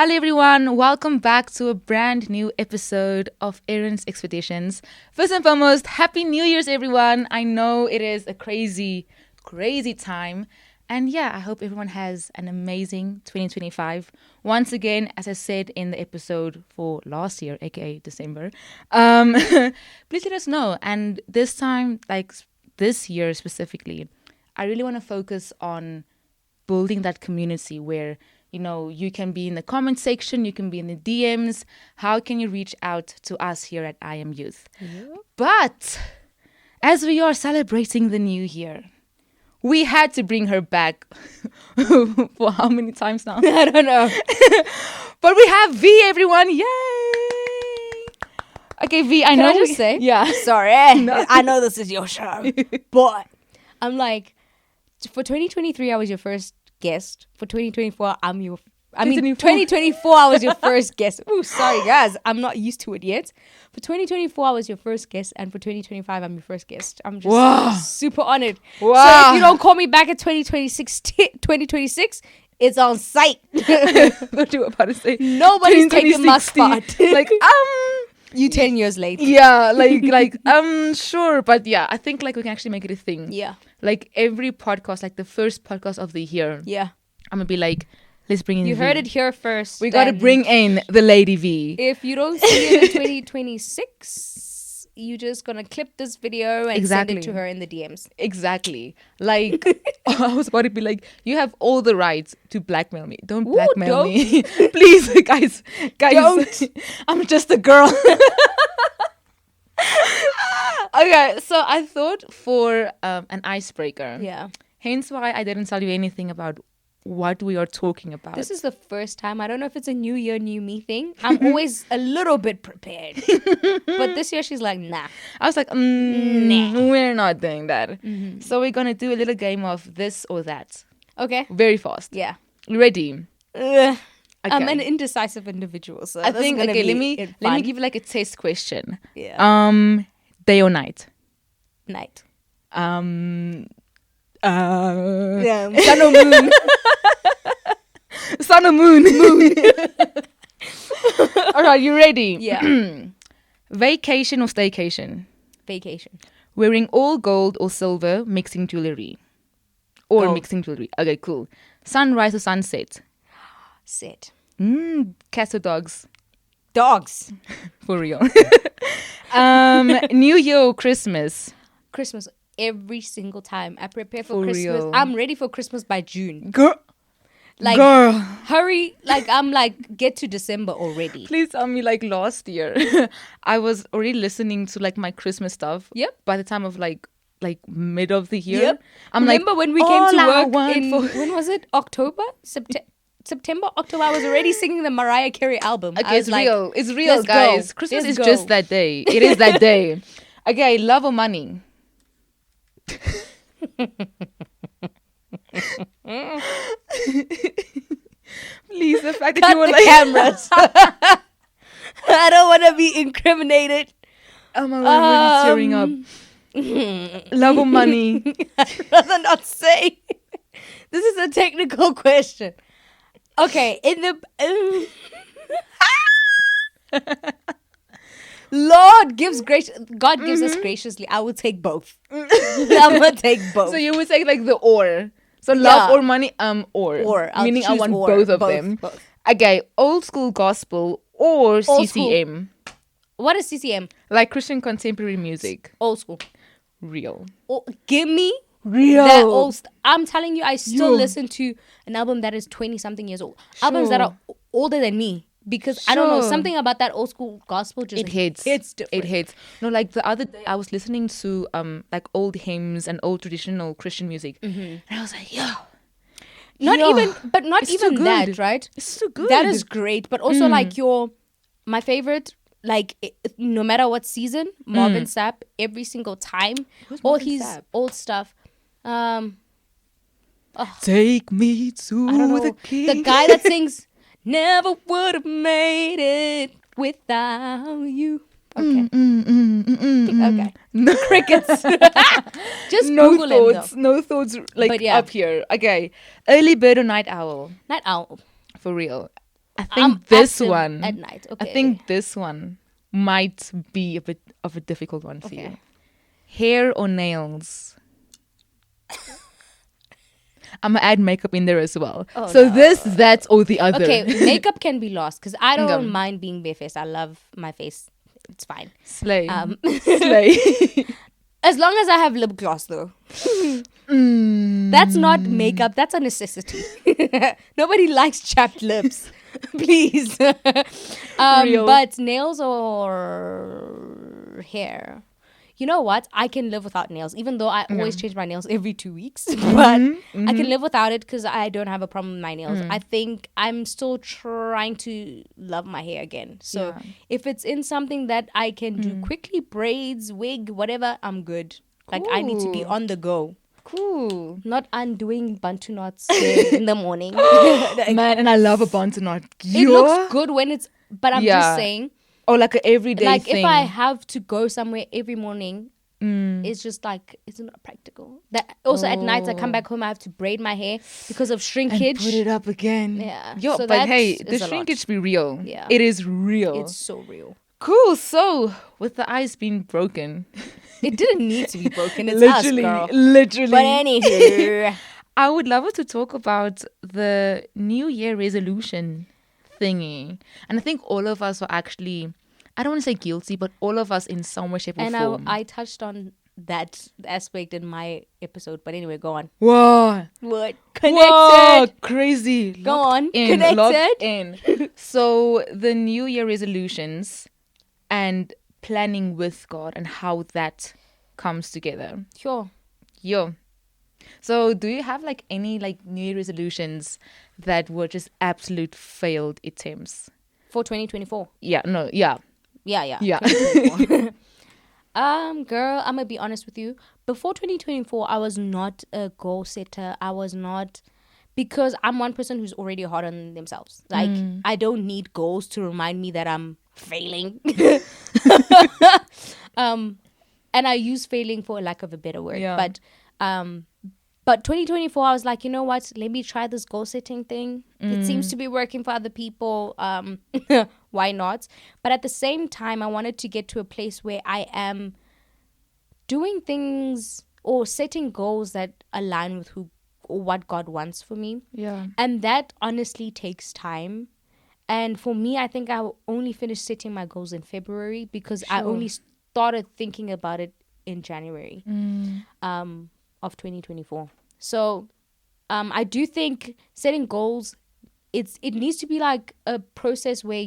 Hello everyone, welcome back to a brand new episode of Erin's Expeditions. First and foremost, Happy New Year's everyone. I know it is a crazy time. And yeah, I hope everyone has an amazing 2025. Once again, as I said in the episode for last year, aka December, please let us know. And this time, like this year specifically, I really want to focus on building that community where you can be in the comment section, you can be in the DMs. How can you reach out to us here at I Am Youth? Yeah. But as we are celebrating the new year, we had to bring her back for how many times now? I don't know. But we have V, everyone. Yay! Okay, V, Can I just say? Yeah. Sorry. No. I know this is your show. But I'm like, for 2023, I was your first guest. For 2024, 2024, I was your first guest. Oh, sorry, guys. I'm not used to it yet. For 2024, I was your first guest. And for 2025, I'm your first guest. I'm just super honored. Wow. So if you don't call me back at 2026, it's on site. What you were about to say? Nobody's taking my spot. You 10 years late. Yeah, sure. But yeah, I think we can actually make it a thing. Yeah. Every podcast, the first podcast of the year. Yeah. I'm going to be let's bring in You V. heard it here first. We got to bring in the Lady V. If you don't see it in 2026, you just going to clip this video and send it to her in the DMs. Exactly. I was about to be you have all the rights to blackmail me. Don't blackmail me. Please, guys. Don't. I'm just a girl. Okay, so I thought for an icebreaker. Yeah. Hence why I didn't tell you anything about what we are talking about. This is the first time. I don't know if it's a new year, new me thing. I'm always a little bit prepared. But this year she's like, nah. I was like, nah. We're not doing that. Mm-hmm. So we're going to do a little game of this or that. Okay. Very fast. Yeah. You ready? Okay. I'm an indecisive individual, so I think, okay, let me give you a test question. Yeah. Day or night? Night. Yeah. Sun or moon? Sun or moon? Moon. All right, you ready? Yeah. Vacation or staycation? Vacation. Wearing all gold or silver, mixing jewelry. Or gold. Mixing jewelry. Okay, cool. Sunrise or sunset? Set. Cats or dogs? Dogs. For real. New Year or Christmas? Christmas. Every single time I prepare for Christmas, real. I'm ready for Christmas by June. Girl. Hurry. I'm get to December already. Please tell me last year, I was already listening to my Christmas stuff. Yep. By the time of mid of the year. Yep. Remember when we came to work when was it? October? September, October, I was already singing the Mariah Carey album. Okay, it's real, guys. Go. Christmas is just that day. It is that day. Okay, love or money? Please, the fact that Cut you were the cameras. I don't want to be incriminated. Oh my god, I'm really tearing up. Love or money? I'd rather not say. This is a technical question. Okay, God gives us graciously. I will take both. I'm gonna take both. So you would take the or. So love or money, or. Meaning I want both of them. Both. Okay, old school gospel or CCM. What is CCM? Christian contemporary music. Old school. Real. Give me real. That old I'm telling you, I still listen to an album that is 20 something years old. Sure. Albums that are older than me. Because I don't know, something about that old school gospel just hits. It's different. It hits. No, the other day I was listening to old hymns and old traditional Christian music, and I was like, not even that, right? It's so good. That is great, but also my favorite, no matter what season, Marvin Sapp, every single time, all his old stuff. Take me to the king. The guy that sings. Never would have made it without you. Okay. Okay. No crickets. Just no Google thoughts. No thoughts up here. Okay. Early bird or night owl? Night owl. For real. I I'm think this active one. at night. Okay. I think this one might be a bit of a difficult one for Okay. you. Hair or nails? I'm gonna add makeup in there as well. Oh, So no. this, that, or the other. Okay, makeup can be lost because I don't Okay. mind being barefaced. I love my face. It's fine. Slay. Slay. Slay. As long as I have lip gloss, though. That's not makeup. That's a necessity. Nobody likes chapped lips. Please. Real. But nails or hair. You know what? I can live without nails, even though I always change my nails every 2 weeks. But I can live without it because I don't have a problem with my nails. I think I'm still trying to love my hair again. So if it's in something that I can do quickly, braids, wig, whatever, I'm good. Like I need to be Cool. on the go. Cool. Not undoing bantu knots in the morning. Man, and I love a bantu knot. It looks good when it's, but I'm just saying, Or like an everyday like thing. if I have to go somewhere every morning, it's just like, it's not practical. That also at night I come back home, I have to braid my hair because of shrinkage. And put it up again. Yeah. Yo, So but hey, that the is a lot. shrinkage be real. Yeah. It is real. It's so real. Cool. So, with the ice being broken. It didn't need to be broken. It's Literally. us, girl. Literally. But anywho. I would love to talk about the New Year resolution thingy. And I think all of us were actually, I don't want to say guilty, but all of us in some way, shape, or And form. I touched on that aspect in my episode. But anyway, go on. Whoa. What? Whoa, crazy. Go Locked on. in, Connected. locked in. So the New Year resolutions and planning with God and how that comes together. Sure. Yo. So do you have like any like New Year resolutions that were just absolute failed attempts? For 2024. Yeah, no, yeah. Yeah. Yeah. 2024. Girl, I'm gonna be honest with you. Before 2024, I was not a goal setter. I was not, because I'm one person who's already hard on themselves. Like I don't need goals to remind me that I'm failing. And I use failing for lack of a better word. Yeah. But 2024, I was like, you know what? Let me try this goal setting thing. It seems to be working for other people. Why not? But at the same time, I wanted to get to a place where I am doing things or setting goals that align with who or what God wants for me. Yeah. And that honestly takes time. And for me, I think I only finished setting my goals in February because I Sure. only started thinking about it in January of 2024. So I do think setting goals, it needs to be like a process where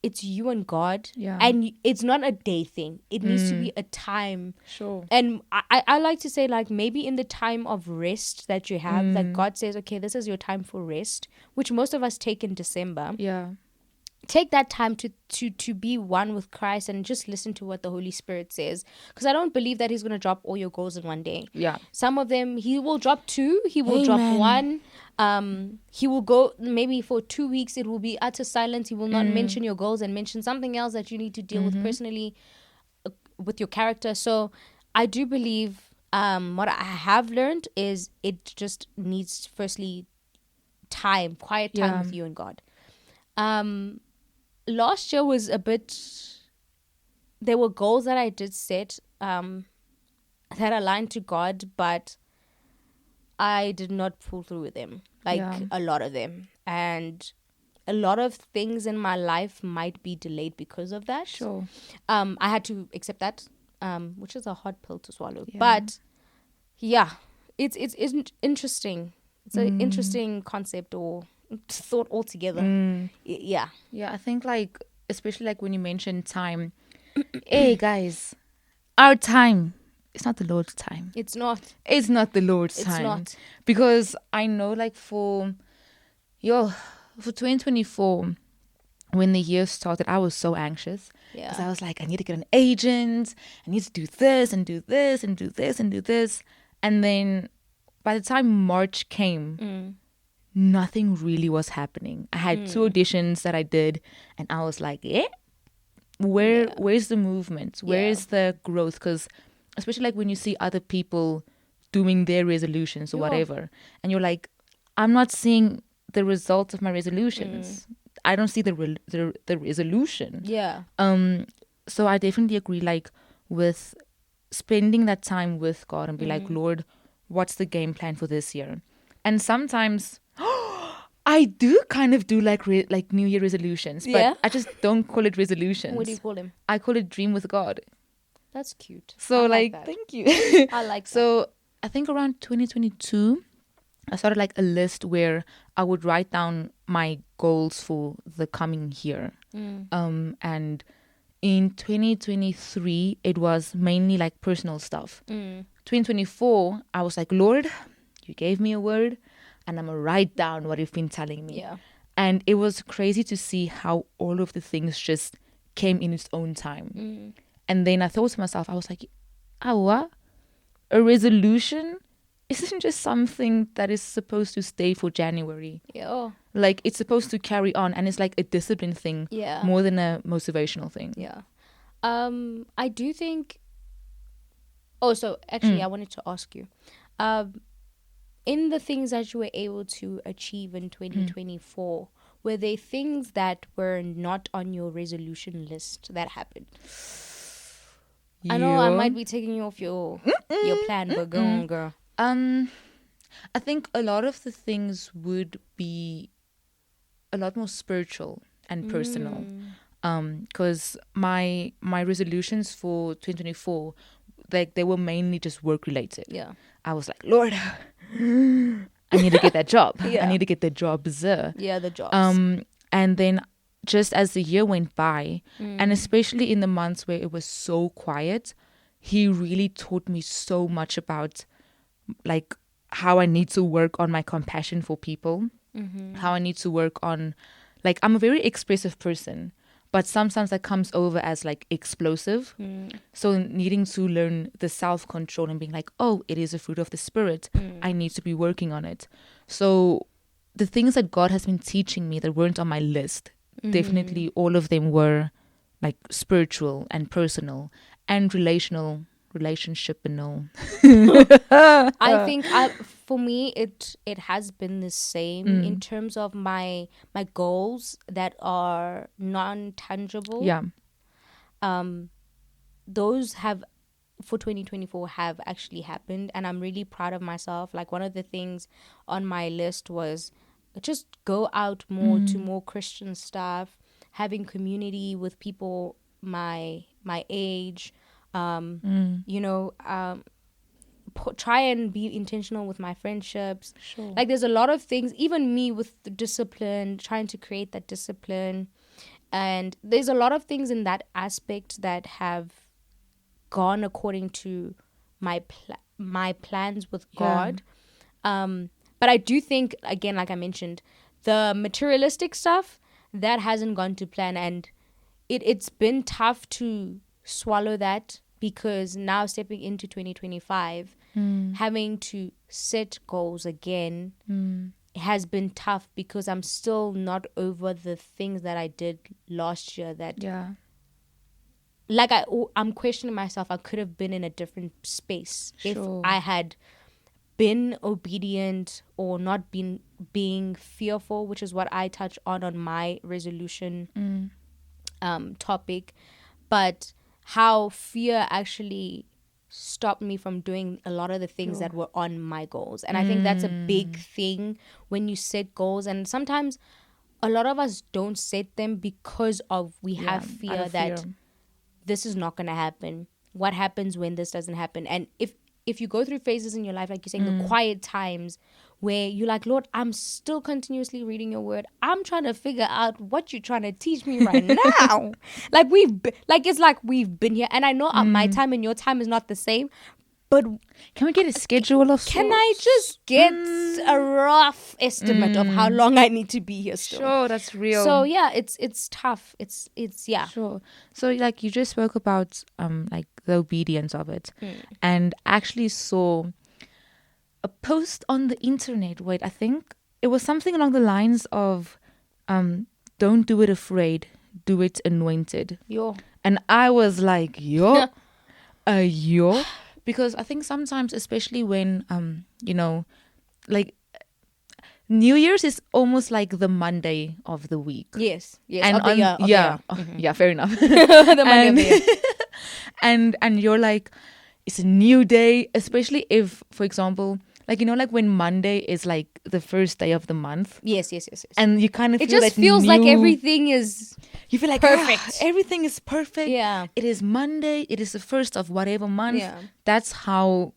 it's you and God. Yeah. And it's not a day thing. It needs to be a time. Sure. And I like to say, like, maybe in the time of rest that you have, that God says, okay, this is your time for rest, which most of us take in December. Yeah. Take that time to be one with Christ and just listen to what the Holy Spirit says. Because I don't believe that He's going to drop all your goals in one day. Yeah. Some of them, He will drop 2. He will drop 1. He will go maybe for 2 weeks. It will be utter silence. He will not mention your goals and mention something else that you need to deal with personally with your character. So I do believe what I have learned is it just needs, firstly, time, quiet time with you and God. Last year was a bit, there were goals that I did set that aligned to God, but I did not pull through with them, like a lot of them. And a lot of things in my life might be delayed because of that. Sure. I had to accept that, which is a hard pill to swallow. Yeah. But yeah, it's interesting. It's an interesting concept or thought altogether. Yeah. Yeah, I think like, especially like when you mention time, hey guys, our time, it's not the Lord's time. It's not. It's not the Lord's time. It's not. Because I know like for 2024, when the year started, I was so anxious. Yeah. Because I was like, I need to get an agent. I need to do this and do this and do this and do this. And then by the time March came, nothing really was happening. I had 2 auditions that I did, and I was like, where's the movement? Where's the growth? Because especially like when you see other people doing their resolutions or whatever, and you're like, I'm not seeing the results of my resolutions. I don't see the resolution. Yeah. So I definitely agree, like, with spending that time with God and be like, Lord, what's the game plan for this year? And sometimes I do kind of do like New Year resolutions, but Yeah. I just don't call it resolutions. What do you call them? I call it dream with God. That's cute. So I like that. thank you. I like that. So I think around 2022, I started like a list where I would write down my goals for the coming year. And in 2023, it was mainly like personal stuff. 2024, I was like, Lord, you gave me a word and I'm going to write down what you've been telling me. Yeah. And it was crazy to see how all of the things just came in its own time. And then I thought to myself, I was like, oh, what? A resolution isn't just something that is supposed to stay for January. Yeah. Like, it's supposed to carry on, and it's like a discipline thing more than a motivational thing. Yeah. I do think... Oh, so actually, I wanted to ask you. In the things that you were able to achieve in 2024, were there things that were not on your resolution list that happened? I know I might be taking you off your plan, but go on, girl. I think a lot of the things would be a lot more spiritual and personal. Because my resolutions for 2024, like, they were mainly just work related. Yeah. I was like, Lord, I need to get that job. Yeah. I need to get the job. Yeah, the jobs. And then just as the year went by, and especially in the months where it was so quiet, he really taught me so much about like how I need to work on my compassion for people, how I need to work on, like, I'm a very expressive person, but sometimes that comes over as like explosive. So needing to learn the self-control and being like, oh, it is a fruit of the spirit. I need to be working on it. So the things that God has been teaching me that weren't on my list, definitely all of them were like spiritual and personal and relationship and all. I think for me it has been the same in terms of my goals that are non-tangible. Yeah. Those have for 2024 have actually happened, and I'm really proud of myself. Like, one of the things on my list was just go out more to more Christian stuff, having community with people my age, you know, try and be intentional with my friendships. Sure. Like, there's a lot of things, even me with the discipline, trying to create that discipline, and there's a lot of things in that aspect that have gone according to my plans with God. But I do think, again, like I mentioned, the materialistic stuff that hasn't gone to plan, and it's been tough to swallow that, because now stepping into 2025, having to set goals again has been tough, because I'm still not over the things that I did last year that like I'm questioning myself. I could have been in a different space if I had been obedient or not been being fearful, which is what I touch on my resolution topic. But how fear actually stopped me from doing a lot of the things that were on my goals. And I think that's a big thing when you set goals. And sometimes a lot of us don't set them because of we have fear that this is not going to happen. What happens when this doesn't happen? And if you go through phases in your life, like you're saying, the quiet times where you're like, Lord, I'm still continuously reading your word. I'm trying to figure out what you're trying to teach me right now. It's like we've been here. And I know my time and your time is not the same, but can we get a schedule of sorts? Can I just get a rough estimate of how long I need to be here still? Sure, that's real. So yeah, it's tough. It's yeah. Sure. So like you just spoke about like the obedience of it, and actually saw a post on the internet. Wait, I think it was something along the lines of don't do it afraid, do it anointed. And I was like, yo. Because I think sometimes, especially when you know, like New Year's is almost like the Monday of the week. Yes. And of the year. yeah, fair enough. The Monday of the year. and you're like, it's a new day, especially if, for example, like, you know, like when Monday is like the first day of the month. Yes. And you kind of It feel just that feels like everything is you feel like perfect. Everything is perfect. Yeah. It is Monday. It is the first of whatever month. Yeah. That's how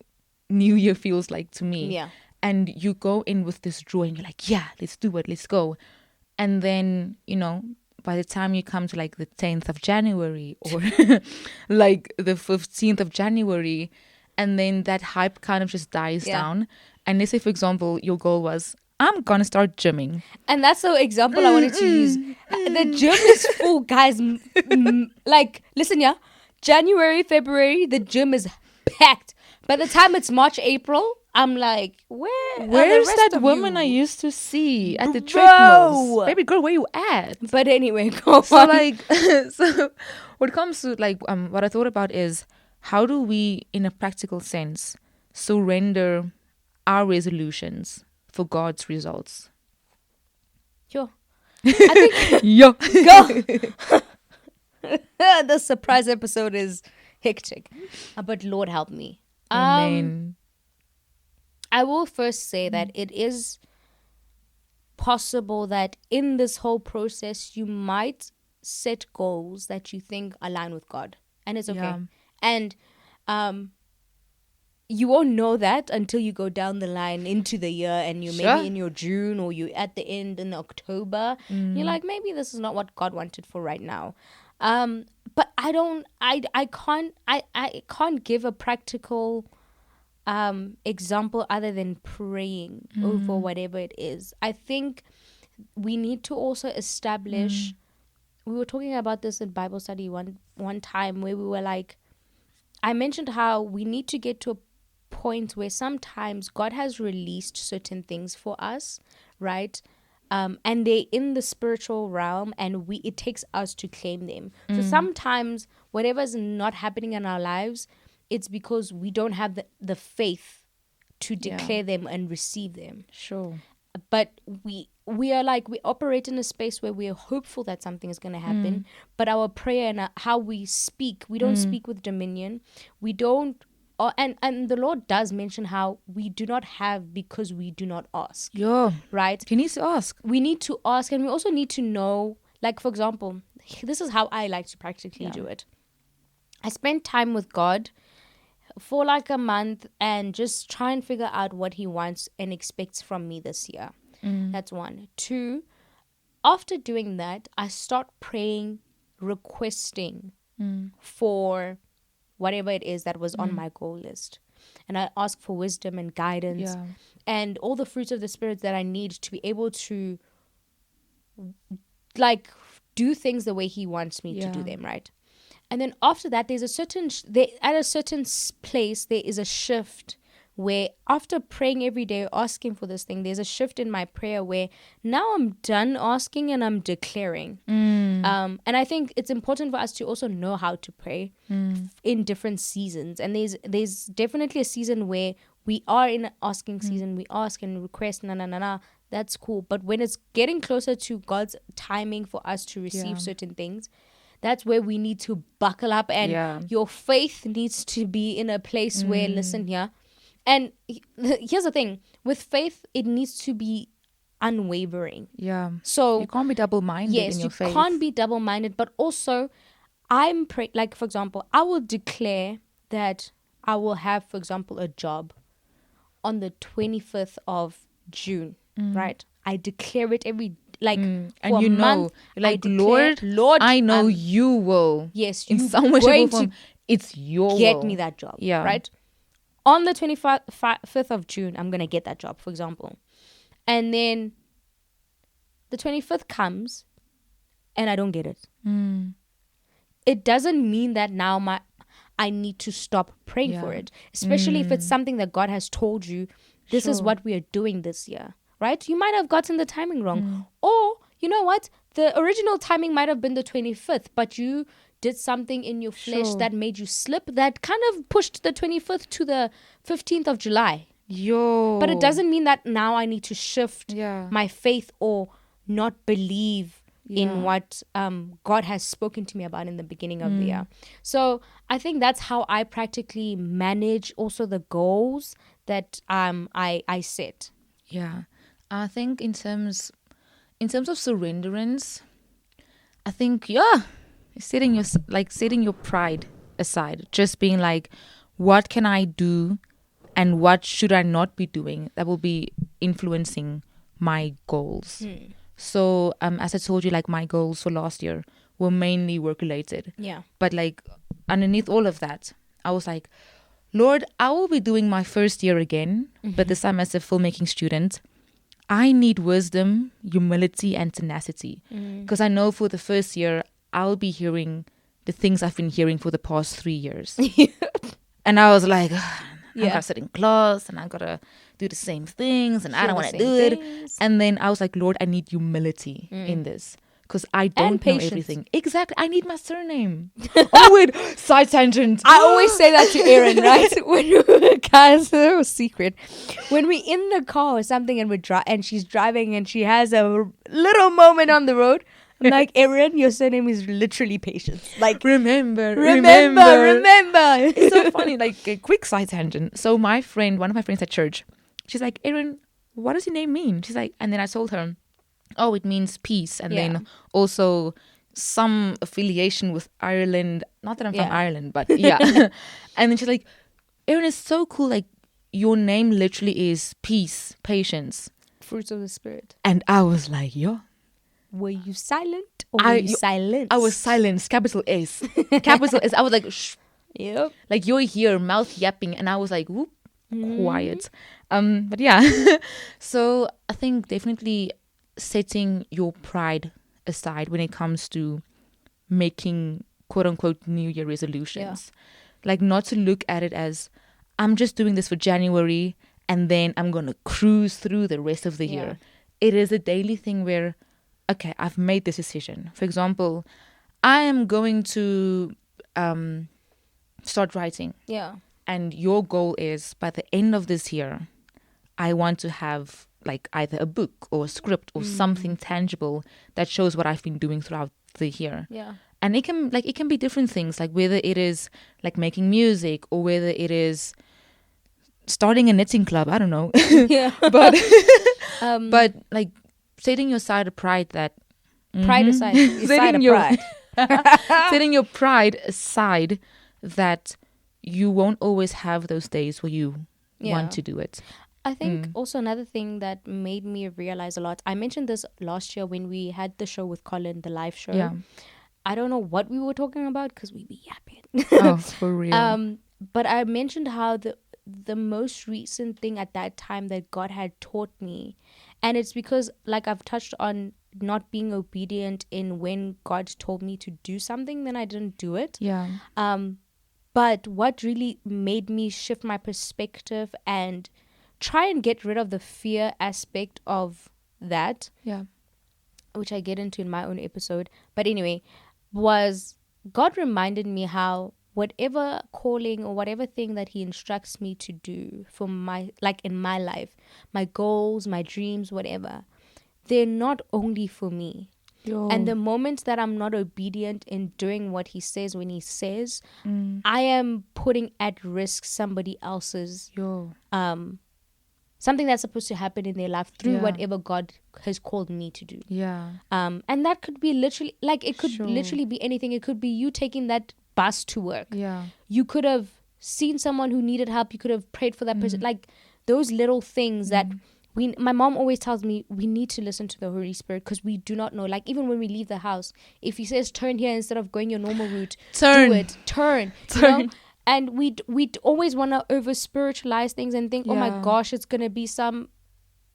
New Year feels like to me. Yeah. And you go in with this joy and you're like, yeah, let's do it. Let's go. And then, you know, by the time you come to like the 10th of January or like the 15th of January, and then that hype kind of just dies down. And let's say, for example, your goal was, I'm going to start gymming. And that's the example I wanted to use. The gym is full, guys. Like, listen, yeah. January, February, the gym is packed. By the time it's March, April, I'm like, where's that woman I used to see at the Bro. treadmills? Baby girl, where you at? But anyway, go So on. like, so when it comes to like, what I thought about is, how do we, in a practical sense, surrender our resolutions for God's results? Sure. I think Yo. go. The surprise episode is hectic. But Lord help me. Amen. I will first say that it is possible that in this whole process you might set goals that you think align with God, and it's okay. Yeah. And you won't know that until you go down the line into the year, and you maybe in your June, or you at the end in October. You're like, maybe this is not what God wanted for right now. But I can't give a practical example other than praying over whatever it is. I think we need to also establish. We were talking about this in Bible study one time, where we were like, I mentioned how we need to get to a point where sometimes God has released certain things for us, right? And they're in the spiritual realm, and it takes us to claim them. So sometimes whatever's not happening in our lives, it's because we don't have the faith to declare them and receive them. Sure. But we are like, we operate in a space where we are hopeful that something is going to happen, but our prayer and how we speak, we don't speak with dominion. We don't, and the Lord does mention how we do not have because we do not ask. Yeah. Right? You need to ask. We need to ask, and we also need to know, like, for example, this is how I like to practically do it. I spend time with God for like a month and just try and figure out what he wants and expects from me this year. That's 1. 2, after doing that, I start praying, requesting for whatever it is that was on my goal list. And I ask for wisdom and guidance and all the fruits of the Spirit that I need to be able to like do things the way he wants me to do them, right? And then after that, there's a certain at a certain place there is a shift where after praying every day, asking for this thing, there's a shift in my prayer where now I'm done asking and I'm declaring. And I think it's important for us to also know how to pray in different seasons. And there's definitely a season where we are in an asking season, we ask and request, that's cool. But when it's getting closer to God's timing for us to receive certain things, that's where we need to buckle up, and your faith needs to be in a place where, listen here. And here's the thing, with faith, it needs to be unwavering. Yeah. So you can't be double-minded in your faith. Yes, you can't be double-minded, but also like, for example, I will declare that I will have, for example, a job on the 25th of June, right? I declare it every and for you a month, like, Lord, I know you will. Yes, in some way, shape, or form, it's your get me that job. Yeah, right. On the 25th of June, I'm gonna get that job, for example, and then the 25th comes, and I don't get it. It doesn't mean that now I need to stop praying for it, especially if it's something that God has told you. This is what we are doing this year. Right? You might have gotten the timing wrong. Or, you know what? The original timing might have been the 25th, but you did something in your flesh that made you slip, that kind of pushed the 25th to the 15th of July. Yo. But it doesn't mean that now I need to shift my faith or not believe in what God has spoken to me about in the beginning of the year. So I think that's how I practically manage also the goals that I set. Yeah. I think in terms of surrenderance, I think setting your pride aside, just being like, what can I do and what should I not be doing that will be influencing my goals. So as I told you, like my goals for last year were mainly work related. Yeah. But like underneath all of that, I was like, Lord, I will be doing my first year again, but this time as a filmmaking student. I need wisdom, humility, and tenacity. Because I know for the first year, I'll be hearing the things I've been hearing for the past 3 years. And I was like, I gotta sit in class and I gotta do the same things and I don't want to do it. And then I was like, Lord, I need humility in this. Because I don't know everything. Exactly. I need my surname. Oh, wait. Side tangent. I always say that to Erin, right? When guys, a secret. When we're in the car or something and she's driving and she has a little moment on the road, I'm like, Erin, your surname is literally Patience. Like, remember. It's so funny. Like, a quick side tangent. So one of my friends at church, she's like, Erin, what does your name mean? She's like, and then I told her, oh, it means peace. And then also some affiliation with Ireland. Not that I'm from Ireland, but yeah. And then she's like, Erin, is so cool. Like, your name literally is peace, patience. Fruits of the Spirit. And I was like, yo. Were you silent or were you silenced? I was silenced, capital S. Capital S. I was like, shh. Yep. Like, you're here, mouth yapping. And I was like, whoop, quiet. But yeah. So I think definitely setting your pride aside when it comes to making quote unquote New Year resolutions. Like, not to look at it as, I'm just doing this for January and then I'm going to cruise through the rest of the year. It is a daily thing where, okay, I've made this decision. For example, I am going to start writing. Yeah. And your goal is, by the end of this year, I want to have like either a book or a script or something tangible that shows what I've been doing throughout the year. Yeah. And it can be different things, like whether it is like making music or whether it is starting a knitting club. I don't know. Yeah. But like setting your side of pride that pride aside. Setting your pride aside that you won't always have those days where you want to do it. I think also another thing that made me realize a lot, I mentioned this last year when we had the show with Colin, the live show. Yeah. I don't know what we were talking about because we be yapping. Oh, for real. But I mentioned how the most recent thing at that time that God had taught me, and it's because, like I've touched on, not being obedient in when God told me to do something, then I didn't do it. Yeah. But what really made me shift my perspective and try and get rid of the fear aspect of that, which I get into in my own episode. But anyway, was God reminded me how whatever calling or whatever thing that he instructs me to do for my, like in my life, my goals, my dreams, whatever, they're not only for me. And the moments that I'm not obedient in doing what he says when he says, I am putting at risk somebody else's something that's supposed to happen in their life through whatever God has called me to do. And that could be literally, like, it could literally be anything. It could be you taking that bus to work. You could have seen someone who needed help. You could have prayed for that person. Like, those little things that my mom always tells me, we need to listen to the Holy Spirit because we do not know. Like, even when we leave the house, if he says turn here instead of going your normal route, do it. Turn. You know? And we'd always want to over spiritualize things and think, oh my gosh, it's going to be some,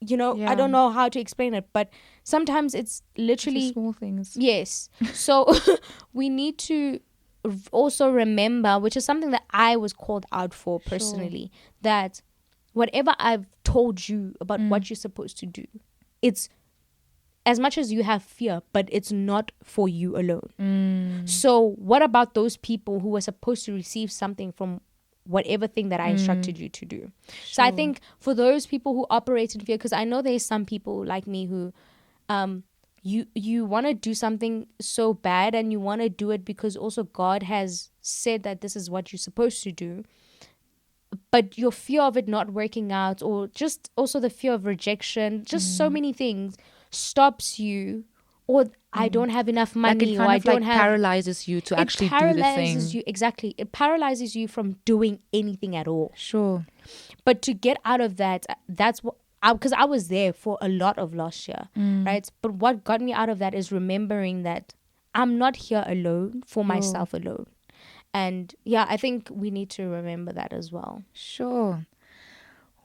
I don't know how to explain it, but sometimes it's literally just small things. Yes. So we need to also remember, which is something that I was called out for personally, that whatever I've told you about what you're supposed to do, it's as much as you have fear, but it's not for you alone. So what about those people who were supposed to receive something from whatever thing that I instructed you to do. So I think for those people who operate in fear, because I know there's some people like me who you want to do something so bad, and you want to do it because also God has said that this is what you're supposed to do, but your fear of it not working out, or just also the fear of rejection, just so many things stops you. Or I don't have enough money, like it or I don't have, paralyzes you to actually do the thing. It paralyzes you, exactly. It paralyzes you from doing anything at all. Sure. But to get out of that, that's what, because I was there for a lot of last year, right? But what got me out of that is remembering that I'm not here alone for myself alone. And yeah, I think we need to remember that as well. Sure.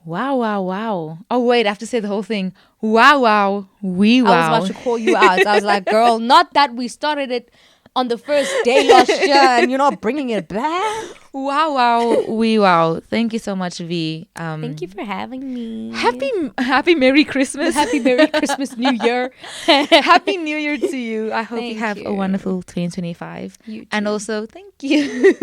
Wow, wow, wow. Oh, wait, I have to say the whole thing. Wow, wow, wow. I was about to call you out. I was like, girl, not that we started it on the first day last year and you're not bringing it back. Wow, wow, wow. Thank you so much, V. Thank you for having me. Happy Merry Christmas. Happy Merry Christmas, New Year. Happy New Year to you. I hope Thank you have you. a wonderful 2025. You too. And also, thank you.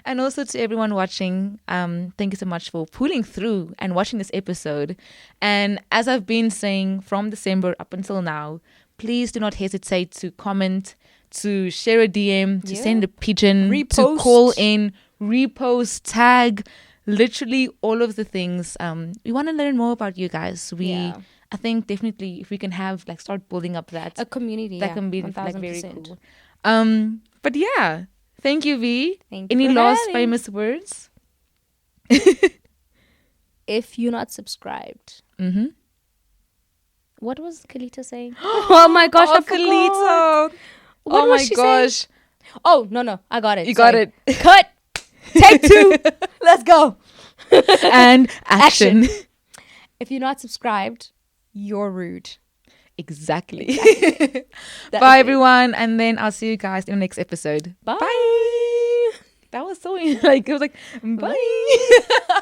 And also to everyone watching, thank you so much for pulling through and watching this episode. And as I've been saying from December up until now, please do not hesitate to comment, to share a DM, to send a pigeon, Repost. to call in, repost, tag, literally all of the things. We want to learn more about you guys. I think definitely if we can have start building up a community, that can be 1000%. very cool. But yeah, thank you, V. Thank Any you for last having. famous words? If you're not subscribed. Mm-hmm. What was Kalita saying? Oh my gosh, I forgot. Kalita. What Oh was my she gosh. saying? Oh, no. I got it. You Sorry. got it. Cut. Take 2. Let's go. And action. If you're not subscribed, you're rude. Exactly. That's Bye, it. everyone. And then I'll see you guys in the next episode. Bye. That was so it was like, bye.